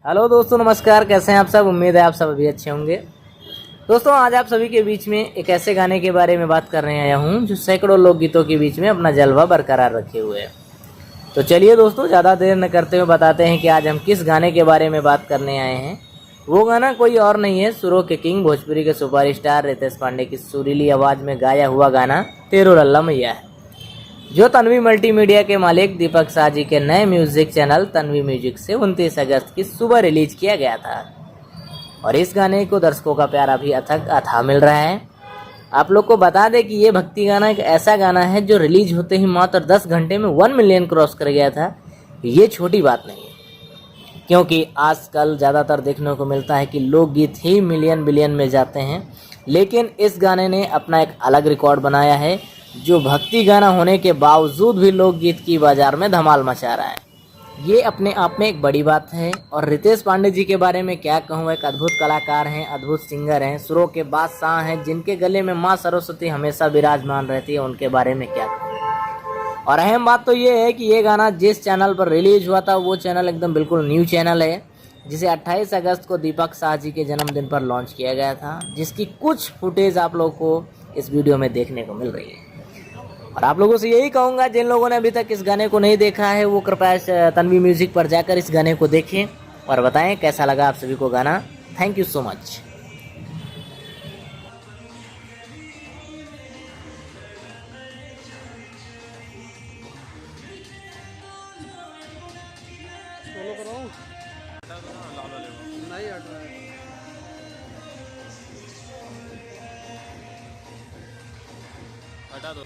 Hello दोस्तों, नमस्कार। कैसे हैं आप सब? उम्मीद है आप सब अभी अच्छे होंगे। दोस्तों, आज आप सभी के बीच में एक ऐसे गाने के बारे में बात करने आया हूं जो सैकड़ों लोकगीतों के बीच में अपना जलवा बरकरार रखे हुए है। तो चलिए दोस्तों, ज़्यादा देर न करते हुए बताते हैं कि आज हम किस गाने के बारे में बात करने आए हैं। वो गाना कोई और नहीं है, सुरों के किंग, भोजपुरी के सुपरस्टार रितेश पांडे की सुरीली आवाज़ में गाया हुआ गाना तेरो लल्ला मैया है, जो तन्वी मल्टीमीडिया के मालिक दीपक शाह जी के नए म्यूजिक चैनल तन्वी म्यूजिक से 29 अगस्त की सुबह रिलीज किया गया था। और इस गाने को दर्शकों का प्यार अभी अथक अथाह मिल रहा है। आप लोग को बता दें कि ये भक्ति गाना एक ऐसा गाना है जो रिलीज होते ही मात्र 10 घंटे में 1 मिलियन क्रॉस कर गया था। ये छोटी बात नहीं है, क्योंकि आजकल ज़्यादातर देखने को मिलता है कि लोकगीत ही मिलियन बिलियन में जाते हैं, लेकिन इस गाने ने अपना एक अलग रिकॉर्ड बनाया है, जो भक्ति गाना होने के बावजूद भी लोकगीत की बाजार में धमाल मचा रहा है। ये अपने आप में एक बड़ी बात है। और रितेश पांडे जी के बारे में क्या कहूँ, एक अद्भुत कलाकार हैं, अद्भुत सिंगर हैं, सुरों के बादशाह हैं, जिनके गले में माँ सरस्वती हमेशा विराजमान रहती है। उनके बारे में क्या कहूँ। और अहम बात तो ये है कि ये गाना जिस चैनल पर रिलीज हुआ था वो चैनल एकदम बिल्कुल न्यू चैनल है, जिसे 28 अगस्त को दीपक शाह जी के जन्मदिन पर लॉन्च किया गया था, जिसकी कुछ फुटेज आप लोगों को इस वीडियो में देखने को मिल रही है। और आप लोगों से यही कहूँगा, जिन लोगों ने अभी तक इस गाने को नहीं देखा है वो कृपया तन्वी म्यूजिक पर जाकर इस गाने को देखें और बताएं कैसा लगा आप सभी को गाना। Thank you so much. नहीं हट रहा है। हटा दो।